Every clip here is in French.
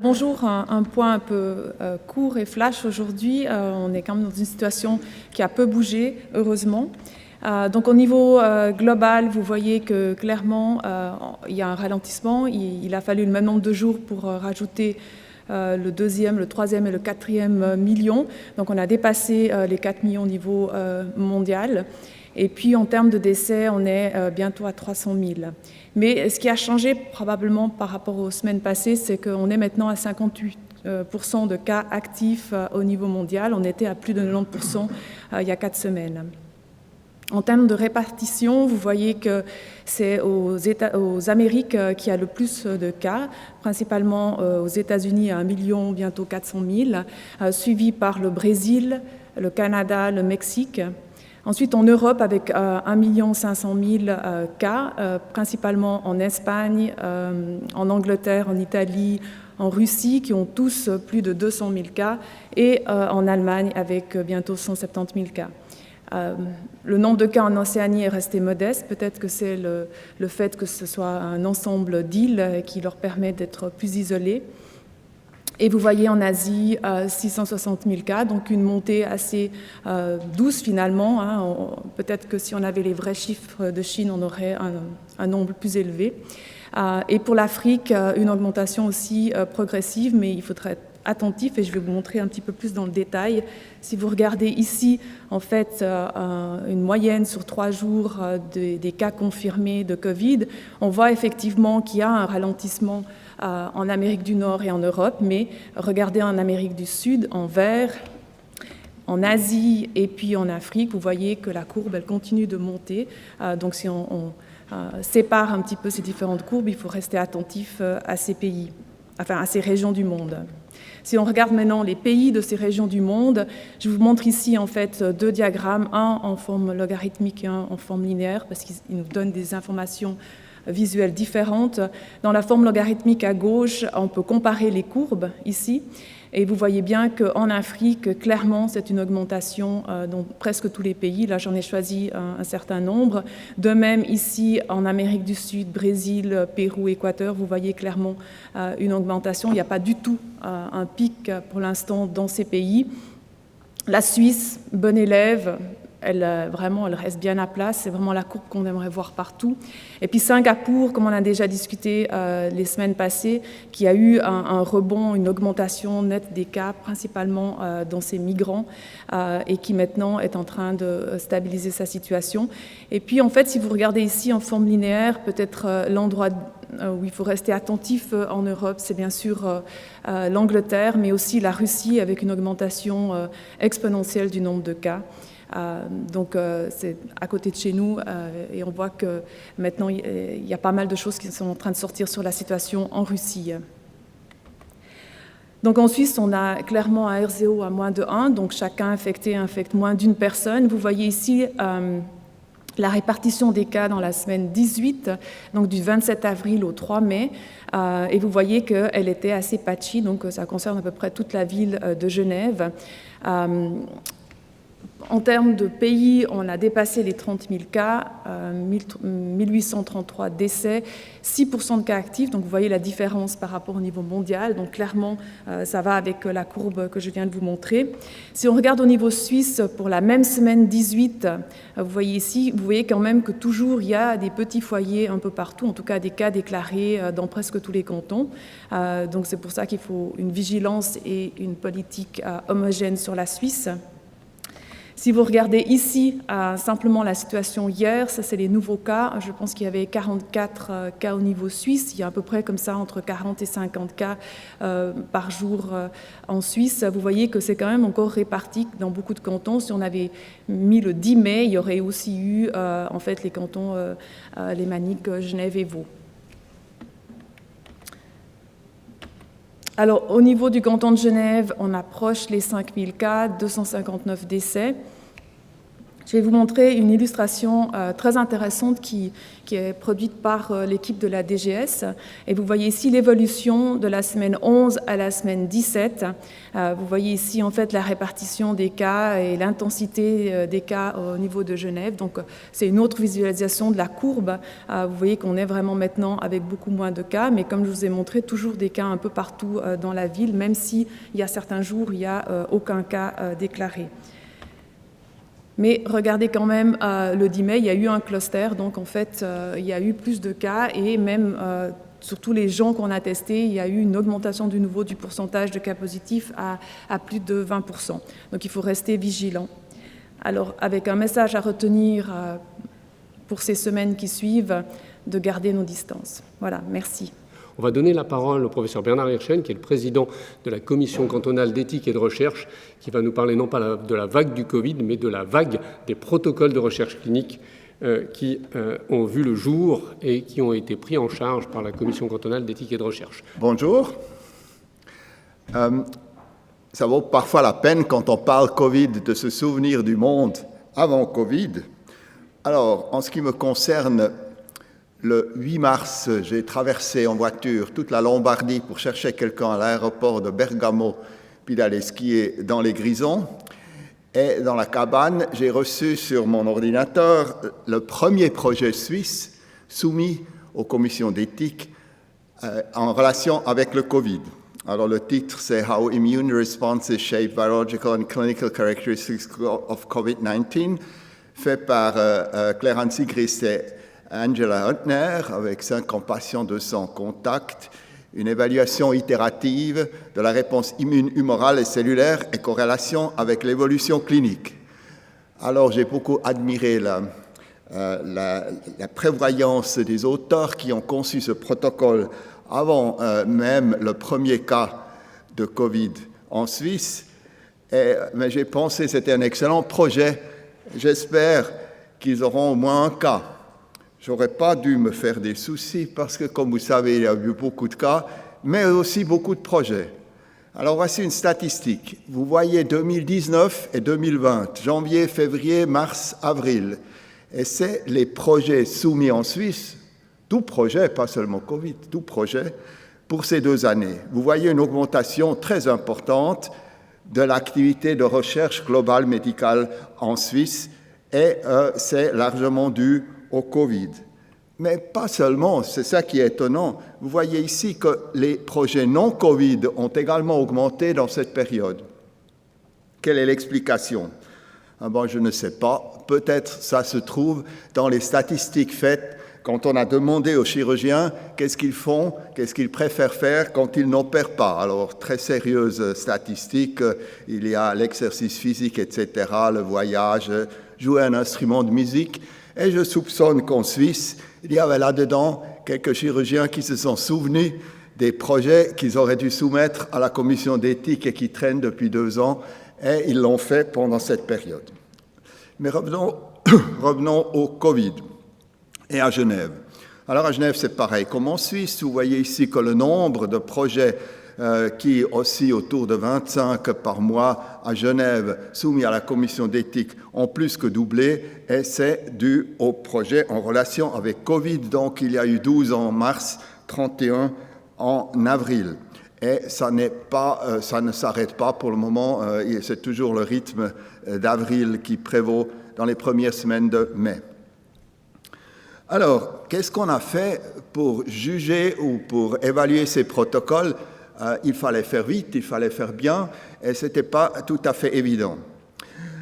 Bonjour, un point un peu court et flash aujourd'hui. On est quand même dans une situation qui a peu bougé, heureusement. Donc au niveau global, vous voyez que clairement, il y a un ralentissement. Il a fallu le même nombre de jours pour rajouter le deuxième, le troisième et le quatrième million. Donc on a dépassé les 4 millions au niveau mondial. Et puis en termes de décès, on est bientôt à 300 000. Mais ce qui a changé probablement par rapport aux semaines passées, c'est qu'on est maintenant à 58% de cas actifs au niveau mondial. On était à plus de 90% il y a 4 semaines. En termes de répartition, vous voyez que c'est aux Amériques qu'il y a le plus de cas, principalement aux États-Unis à 1 million, bientôt 400 000, suivi par le Brésil, le Canada, le Mexique. Ensuite, en Europe, avec 1 500 000 cas, principalement en Espagne, en Angleterre, en Italie, en Russie, qui ont tous plus de 200 000 cas, et en Allemagne, avec bientôt 170 000 cas. Le nombre de cas en Océanie est resté modeste. Peut-être que c'est le fait que ce soit un ensemble d'îles qui leur permet d'être plus isolés. Et vous voyez en Asie 660 000 cas, donc une montée assez douce finalement. Peut-être que si on avait les vrais chiffres de Chine, on aurait un nombre plus élevé. Et pour l'Afrique, une augmentation aussi progressive, mais il faudrait être attentif et je vais vous montrer un petit peu plus dans le détail. Si vous regardez ici, en fait, une moyenne sur 3 jours des cas confirmés de Covid, on voit effectivement qu'il y a un ralentissement en Amérique du Nord et en Europe, mais regardez en Amérique du Sud, en vert, en Asie et puis en Afrique, vous voyez que la courbe, elle continue de monter. Donc si on sépare un petit peu ces différentes courbes, il faut rester attentif à ces pays, enfin à ces régions du monde. Si on regarde maintenant les pays de ces régions du monde, je vous montre ici en fait 2 diagrammes, un en forme logarithmique et un en forme linéaire, parce qu'ils nous donnent des informations visuelles différentes. Dans la forme logarithmique à gauche, on peut comparer les courbes ici, et vous voyez bien qu'en Afrique, clairement, c'est une augmentation dans presque tous les pays. Là, j'en ai choisi un certain nombre. De même, ici, en Amérique du Sud, Brésil, Pérou, Équateur, vous voyez clairement une augmentation. Il n'y a pas du tout un pic pour l'instant dans ces pays. La Suisse, bon élève, elle reste bien à place, c'est vraiment la courbe qu'on aimerait voir partout. Et puis Singapour, comme on a déjà discuté les semaines passées, qui a eu un rebond, une augmentation nette des cas, principalement dans ses migrants, et qui maintenant est en train de stabiliser sa situation. Et puis en fait, si vous regardez ici en forme linéaire, peut-être l'endroit où il faut rester attentif en Europe, c'est bien sûr l'Angleterre, mais aussi la Russie, avec une augmentation exponentielle du nombre de cas. Donc c'est à côté de chez nous et on voit que maintenant il y a pas mal de choses qui sont en train de sortir sur la situation en Russie. Donc en Suisse, on a clairement un R0 à moins de 1, donc chacun infecté infecte moins d'une personne. Vous voyez ici la répartition des cas dans la semaine 18, donc du 27 avril au 3 mai, et vous voyez qu'elle était assez patchy, donc ça concerne à peu près toute la ville de Genève. En termes de pays, on a dépassé les 30 000 cas, 1833 décès, 6% de cas actifs, donc vous voyez la différence par rapport au niveau mondial, donc clairement ça va avec la courbe que je viens de vous montrer. Si on regarde au niveau suisse, pour la même semaine 18, vous voyez ici, vous voyez quand même que toujours il y a des petits foyers un peu partout, en tout cas des cas déclarés dans presque tous les cantons, donc c'est pour ça qu'il faut une vigilance et une politique homogène sur la Suisse. Si vous regardez ici simplement la situation hier, ça c'est les nouveaux cas, je pense qu'il y avait 44 cas au niveau suisse, il y a à peu près comme ça entre 40 et 50 cas par jour en Suisse. Vous voyez que c'est quand même encore réparti dans beaucoup de cantons. Si on avait mis le 10 mai, il y aurait aussi eu en fait les cantons lémaniques, Genève et Vaud. Alors, au niveau du canton de Genève, on approche les 5 000 cas, 259 décès. Je vais vous montrer une illustration très intéressante qui est produite par l'équipe de la DGS. Et vous voyez ici l'évolution de la semaine 11 à la semaine 17. Vous voyez ici en fait la répartition des cas et l'intensité des cas au niveau de Genève. Donc c'est une autre visualisation de la courbe. Vous voyez qu'on est vraiment maintenant avec beaucoup moins de cas, mais comme je vous ai montré, toujours des cas un peu partout dans la ville, même s'il y a certains jours où il n'y a aucun cas déclaré. Mais regardez quand même, le 10 mai, il y a eu un cluster, donc en fait, il y a eu plus de cas et même sur tous les gens qu'on a testés, il y a eu une augmentation du pourcentage de cas positifs à plus de 20%. Donc il faut rester vigilant. Alors, avec un message à retenir pour ces semaines qui suivent, de garder nos distances. Voilà, merci. On va donner la parole au professeur Bernard Hirschen, qui est le président de la commission cantonale d'éthique et de recherche, qui va nous parler non pas de la vague du Covid, mais de la vague des protocoles de recherche clinique qui ont vu le jour et qui ont été pris en charge par la commission cantonale d'éthique et de recherche. Bonjour. Ça vaut parfois la peine, quand on parle Covid, de se souvenir du monde avant Covid. Alors, en ce qui me concerne, le 8 mars, j'ai traversé en voiture toute la Lombardie pour chercher quelqu'un à l'aéroport de Bergamo, puis d'aller skier dans les Grisons. Et dans la cabane, j'ai reçu sur mon ordinateur le premier projet suisse soumis aux commissions d'éthique en relation avec le Covid. Alors le titre, c'est « How Immune Responses Shape Virological and Clinical Characteristics of COVID-19 » fait par Claire Sigris et Angela Huntner, avec 50 patients, 200 contacts, une évaluation itérative de la réponse immune humorale et cellulaire et corrélation avec l'évolution clinique. Alors, j'ai beaucoup admiré la prévoyance des auteurs qui ont conçu ce protocole avant même le premier cas de Covid en Suisse. Mais j'ai pensé que c'était un excellent projet. J'espère qu'ils auront au moins un cas. Je n'aurais pas dû me faire des soucis parce que, comme vous savez, il y a eu beaucoup de cas, mais aussi beaucoup de projets. Alors, voici une statistique. Vous voyez 2019 et 2020, janvier, février, mars, avril. Et c'est les projets soumis en Suisse, tout projet, pas seulement Covid, tout projet, pour ces 2 années. Vous voyez une augmentation très importante de l'activité de recherche globale médicale en Suisse et c'est largement dû au Covid. Mais pas seulement, c'est ça qui est étonnant. Vous voyez ici que les projets non-Covid ont également augmenté dans cette période. Quelle est l'explication? Je ne sais pas. Peut-être ça se trouve dans les statistiques faites quand on a demandé aux chirurgiens qu'est-ce qu'ils font, qu'est-ce qu'ils préfèrent faire quand ils n'opèrent pas. Alors, très sérieuses statistiques, il y a l'exercice physique, etc., le voyage, jouer un instrument de musique. Et je soupçonne qu'en Suisse, il y avait là-dedans quelques chirurgiens qui se sont souvenus des projets qu'ils auraient dû soumettre à la commission d'éthique et qui traînent depuis 2 ans, et ils l'ont fait pendant cette période. Mais revenons au Covid et à Genève. Alors à Genève, c'est pareil. Comme en Suisse, vous voyez ici que le nombre de projets qui oscillent autour de 25 par mois à Genève, soumis à la commission d'éthique, ont plus que doublé, et c'est dû au projet en relation avec Covid. Donc il y a eu 12 en mars, 31 en avril. Et ça ne s'arrête pas pour le moment, c'est toujours le rythme d'avril qui prévaut dans les premières semaines de mai. Alors, qu'est-ce qu'on a fait pour juger ou pour évaluer ces protocoles? Il fallait faire vite, il fallait faire bien, et ce n'était pas tout à fait évident.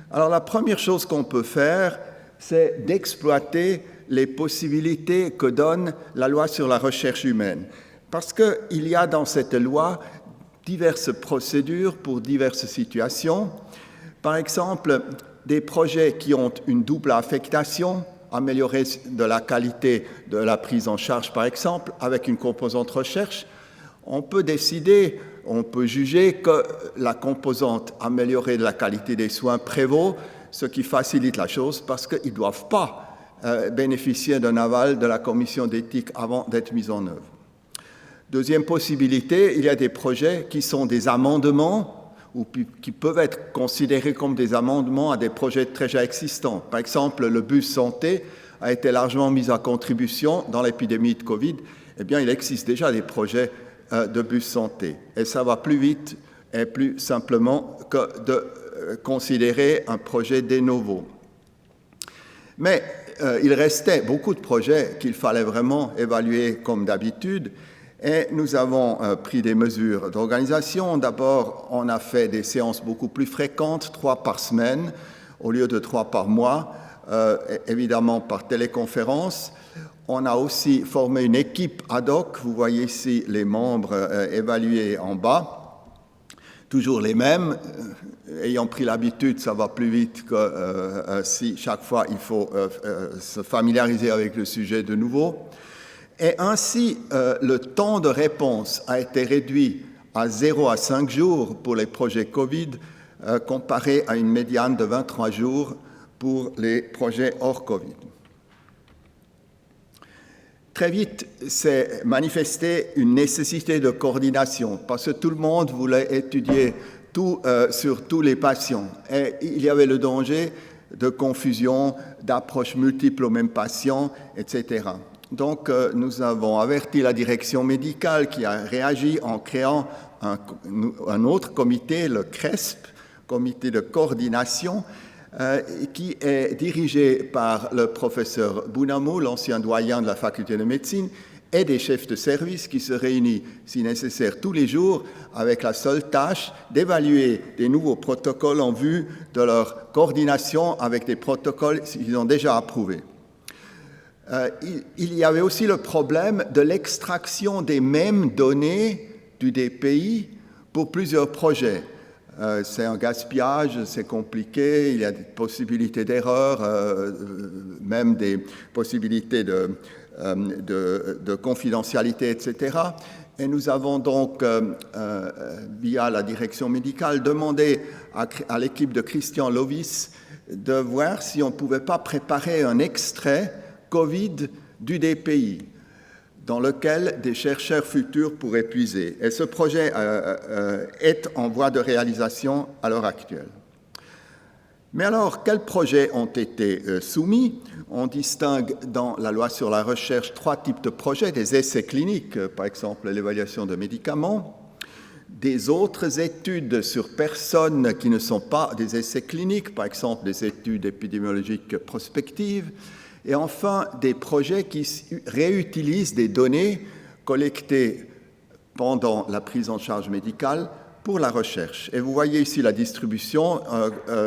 Alors, la première chose qu'on peut faire, c'est d'exploiter les possibilités que donne la loi sur la recherche humaine. Parce qu'il y a dans cette loi diverses procédures pour diverses situations. Par exemple, des projets qui ont une double affectation, améliorer de la qualité de la prise en charge, par exemple, avec une composante recherche. On peut décider, on peut juger que la composante améliorer de la qualité des soins prévaut, ce qui facilite la chose parce qu'ils ne doivent pas bénéficier d'un aval de la commission d'éthique avant d'être mis en œuvre. Deuxième possibilité, il y a des projets qui sont des amendements ou qui peuvent être considérés comme des amendements à des projets déjà existants. Par exemple, le bus santé a été largement mis à contribution dans l'épidémie de Covid. Eh bien, il existe déjà des projets de bus santé. Et ça va plus vite et plus simplement que de considérer un projet de novo. Mais il restait beaucoup de projets qu'il fallait vraiment évaluer comme d'habitude. Et nous avons pris des mesures d'organisation. D'abord, on a fait des séances beaucoup plus fréquentes, 3 par semaine, au lieu de 3 par mois, évidemment par téléconférence. On a aussi formé une équipe ad hoc. Vous voyez ici les membres évalués en bas, toujours les mêmes. Ayant pris l'habitude, ça va plus vite que si chaque fois il faut se familiariser avec le sujet de nouveau. Et ainsi, le temps de réponse a été réduit à 0 à 5 jours pour les projets Covid, comparé à une médiane de 23 jours pour les projets hors Covid. Très vite, s'est manifestée une nécessité de coordination, parce que tout le monde voulait étudier tout sur tous les patients. Et il y avait le danger de confusion, d'approches multiples aux mêmes patients, etc. Donc, nous avons averti la direction médicale qui a réagi en créant un autre comité, le CRESP, comité de coordination, qui est dirigé par le professeur Bounamou, l'ancien doyen de la faculté de médecine, et des chefs de service qui se réunissent, si nécessaire, tous les jours avec la seule tâche d'évaluer des nouveaux protocoles en vue de leur coordination avec des protocoles qu'ils ont déjà approuvés. Il y avait aussi le problème de l'extraction des mêmes données du DPI pour plusieurs projets. C'est un gaspillage, c'est compliqué, il y a des possibilités d'erreur, même des possibilités de confidentialité, etc. Et nous avons donc, via la direction médicale, demandé à l'équipe de Christian Lovis de voir si on ne pouvait pas préparer un extrait Covid du DPI, dans lequel des chercheurs futurs pourraient puiser. Et ce projet est en voie de réalisation à l'heure actuelle. Mais alors, quels projets ont été soumis? On distingue dans la loi sur la recherche 3 types de projets, des essais cliniques, par exemple l'évaluation de médicaments, des autres études sur personnes qui ne sont pas des essais cliniques, par exemple des études épidémiologiques prospectives, et enfin, des projets qui réutilisent des données collectées pendant la prise en charge médicale pour la recherche. Et vous voyez ici la distribution,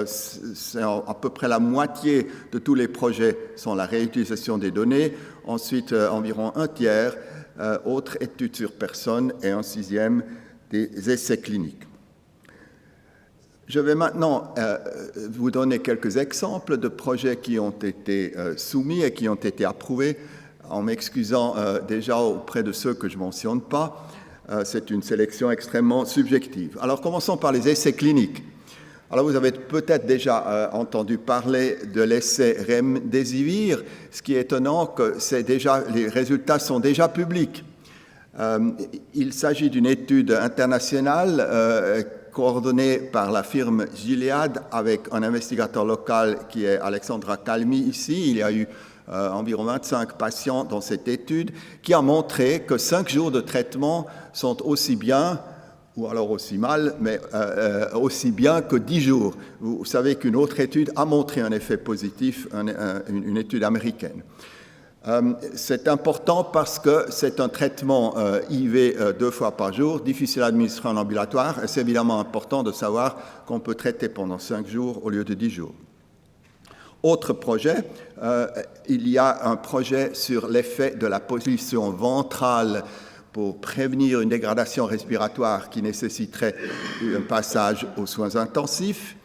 c'est à peu près la moitié de tous les projets sont la réutilisation des données, ensuite environ un tiers, autres études sur personnes, et un 6e des essais cliniques. Je vais maintenant vous donner quelques exemples de projets qui ont été soumis et qui ont été approuvés, en m'excusant déjà auprès de ceux que je ne mentionne pas. C'est une sélection extrêmement subjective. Alors, commençons par les essais cliniques. Alors, vous avez peut-être déjà entendu parler de l'essai Remdesivir. Ce qui est étonnant, que les résultats sont déjà publics. Il s'agit d'une étude internationale coordonnée par la firme Gilead avec un investigateur local qui est Alexandra Calmi ici. Il y a eu environ 25 patients dans cette étude qui a montré que 5 jours de traitement sont aussi bien, ou alors aussi mal, mais aussi bien que 10 jours. Vous savez qu'une autre étude a montré un effet positif, une étude américaine. C'est important parce que c'est un traitement IV 2 fois par jour, difficile à administrer en ambulatoire, et c'est évidemment important de savoir qu'on peut traiter pendant 5 jours au lieu de 10 jours. Autre projet, il y a un projet sur l'effet de la position ventrale pour prévenir une dégradation respiratoire qui nécessiterait un passage aux soins intensifs.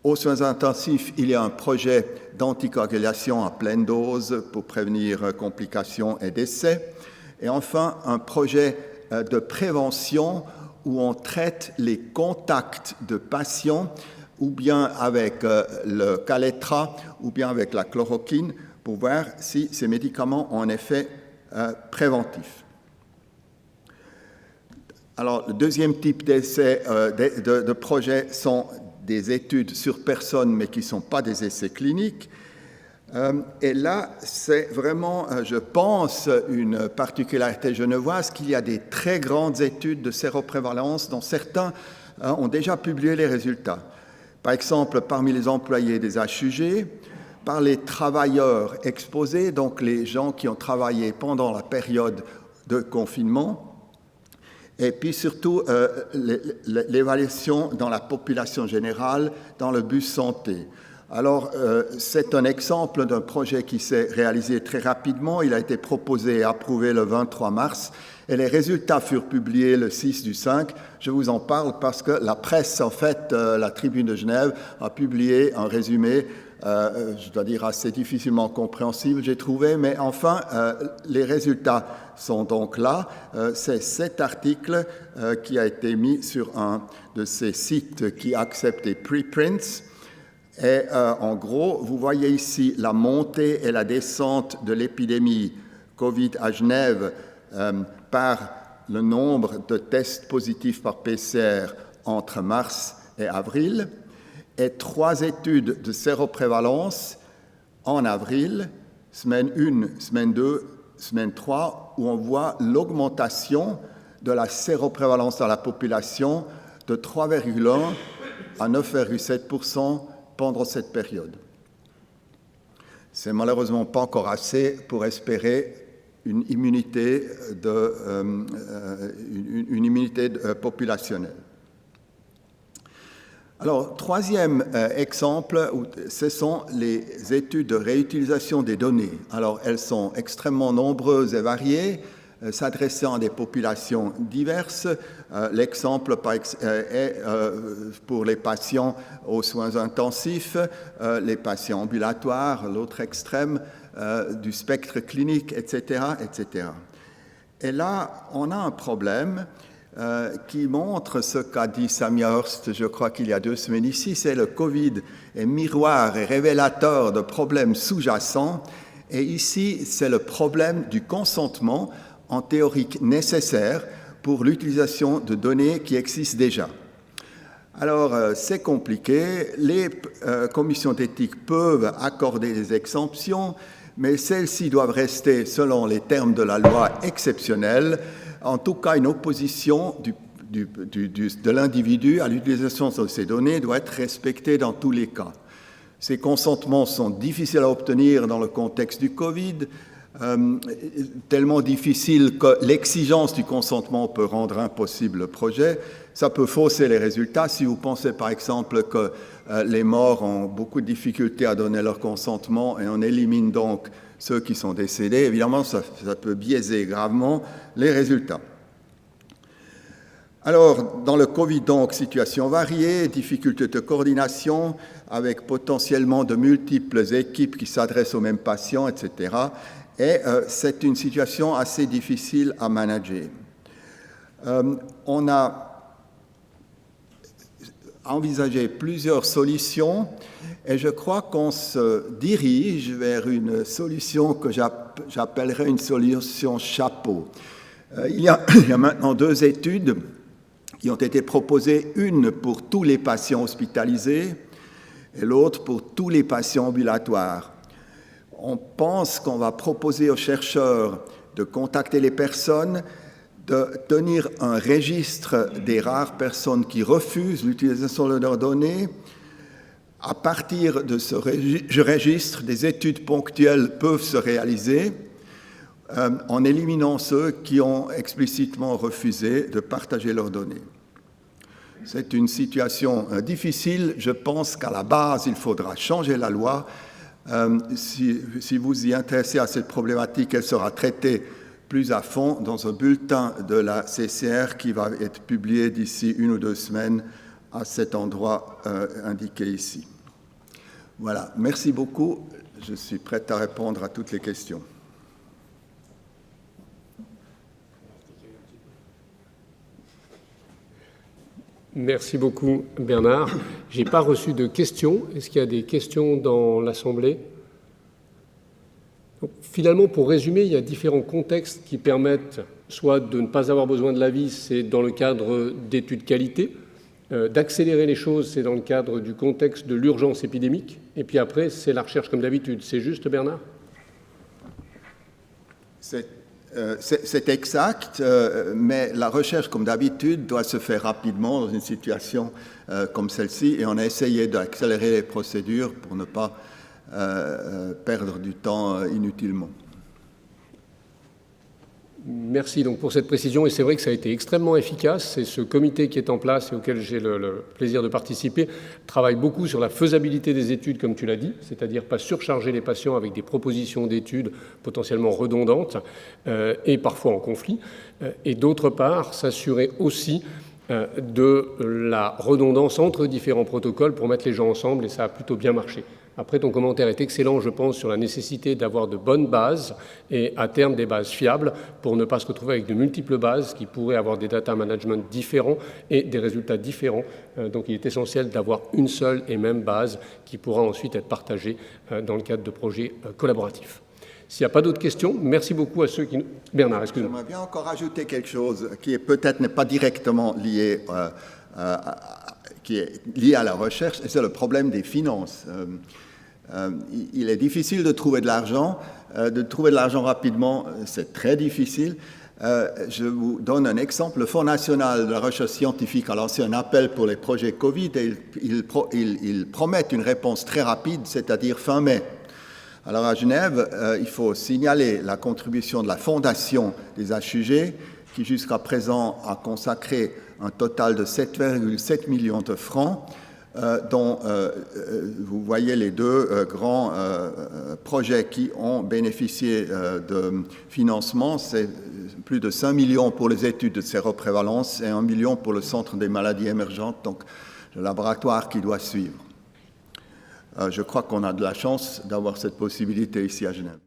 Aux soins intensifs, il y a un projet d'anticoagulation à pleine dose pour prévenir complications et décès. Et enfin, un projet de prévention où on traite les contacts de patients ou bien avec le Kaletra ou bien avec la chloroquine pour voir si ces médicaments ont un effet préventif. Alors, le deuxième type d'essais, de projets sont des études sur personnes, mais qui ne sont pas des essais cliniques. Et là, c'est vraiment, je pense, une particularité genevoise qu'il y a des très grandes études de séroprévalence dont certains ont déjà publié les résultats. Par exemple, parmi les employés des HUG, par les travailleurs exposés, donc les gens qui ont travaillé pendant la période de confinement, et puis surtout l'évaluation dans la population générale, dans le bus santé. Alors, c'est un exemple d'un projet qui s'est réalisé très rapidement. Il a été proposé et approuvé le 23 mars et les résultats furent publiés le 6 du 5. Je vous en parle parce que la presse, en fait, la Tribune de Genève a publié un résumé, je dois dire assez difficilement compréhensible, j'ai trouvé, mais enfin, les résultats sont donc là. C'est cet article qui a été mis sur un de ces sites qui acceptent les preprints. Et en gros, vous voyez ici la montée et la descente de l'épidémie Covid à Genève par le nombre de tests positifs par PCR entre mars et avril, et 3 études de séroprévalence en avril, semaine 1, semaine 2, semaine 3, où on voit l'augmentation de la séroprévalence dans la population de 3,1 à 9,7% pendant cette période. C'est malheureusement pas encore assez pour espérer une immunité populationnelle. Alors, troisième exemple, ce sont les études de réutilisation des données. Alors, elles sont extrêmement nombreuses et variées, s'adressant à des populations diverses. L'exemple est pour les patients aux soins intensifs, les patients ambulatoires, l'autre extrême du spectre clinique, etc., etc. Et là, on a un problème qui montre ce qu'a dit Samia Hurst, je crois qu'il y a 2 semaines ici, c'est le Covid est miroir et révélateur de problèmes sous-jacents. Et ici, c'est le problème du consentement en théorique nécessaire pour l'utilisation de données qui existent déjà. Alors, c'est compliqué. Les commissions d'éthique peuvent accorder des exemptions, mais celles-ci doivent rester, selon les termes de la loi, exceptionnelles. En tout cas, une opposition de l'individu à l'utilisation de ces données doit être respectée dans tous les cas. Ces consentements sont difficiles à obtenir dans le contexte du Covid, tellement difficile que l'exigence du consentement peut rendre impossible le projet. Ça peut fausser les résultats. Si vous pensez par exemple que les morts ont beaucoup de difficultés à donner leur consentement et on élimine donc ceux qui sont décédés, évidemment ça peut biaiser gravement les résultats. Alors, dans le Covid, donc, situation variée, difficultés de coordination avec potentiellement de multiples équipes qui s'adressent aux mêmes patients, etc. Et c'est une situation assez difficile à manager. On a envisagé plusieurs solutions et je crois qu'on se dirige vers une solution que j'appellerais une solution chapeau. Il y a maintenant 2 études qui ont été proposées, une pour tous les patients hospitalisés et l'autre pour tous les patients ambulatoires. On pense qu'on va proposer aux chercheurs de contacter les personnes, de tenir un registre des rares personnes qui refusent l'utilisation de leurs données. À partir de ce registre, des études ponctuelles peuvent se réaliser en éliminant ceux qui ont explicitement refusé de partager leurs données. C'est une situation difficile. Je pense qu'à la base, il faudra changer la loi. Si vous y intéressez à cette problématique, elle sera traitée plus à fond dans un bulletin de la CCR qui va être publié d'ici 1 ou 2 semaines à cet endroit indiqué ici. Voilà, merci beaucoup. Je suis prêt à répondre à toutes les questions. Merci beaucoup, Bernard. Je n'ai pas reçu de questions. Est-ce qu'il y a des questions dans l'Assemblée ? Donc, finalement, pour résumer, il y a différents contextes qui permettent soit de ne pas avoir besoin de l'avis, c'est dans le cadre d'études qualité, d'accélérer les choses, c'est dans le cadre du contexte de l'urgence épidémique, et puis après, c'est la recherche comme d'habitude. C'est juste, Bernard ? C'est exact, mais la recherche, comme d'habitude, doit se faire rapidement dans une situation comme celle-ci, et on a essayé d'accélérer les procédures pour ne pas perdre du temps inutilement. Merci donc pour cette précision, et c'est vrai que ça a été extrêmement efficace, et ce comité qui est en place et auquel j'ai le plaisir de participer travaille beaucoup sur la faisabilité des études, comme tu l'as dit, c'est-à-dire pas surcharger les patients avec des propositions d'études potentiellement redondantes et parfois en conflit, et d'autre part s'assurer aussi de la redondance entre différents protocoles pour mettre les gens ensemble, et ça a plutôt bien marché. Après, ton commentaire est excellent, je pense, sur la nécessité d'avoir de bonnes bases et à terme des bases fiables pour ne pas se retrouver avec de multiples bases qui pourraient avoir des data management différents et des résultats différents. Donc il est essentiel d'avoir une seule et même base qui pourra ensuite être partagée dans le cadre de projets collaboratifs. S'il n'y a pas d'autres questions, merci beaucoup à ceux qui... Bernard, excuse-moi. J'aimerais bien encore ajouter quelque chose qui est peut-être n'est pas directement lié qui est lié à la recherche, et c'est le problème des finances. Il est difficile de trouver de l'argent. De trouver de l'argent rapidement, c'est très difficile. Je vous donne un exemple. Le Fonds national de la recherche scientifique a lancé un appel pour les projets Covid et ils promettent une réponse très rapide, c'est-à-dire fin mai. Alors à Genève, il faut signaler la contribution de la Fondation des HUG qui jusqu'à présent a consacré un total de 7,7 millions de francs dont vous voyez les deux grands projets qui ont bénéficié de financement. C'est plus de 5 millions pour les études de séroprévalence et 1 million pour le Centre des maladies émergentes, donc le laboratoire qui doit suivre. Je crois qu'on a de la chance d'avoir cette possibilité ici à Genève.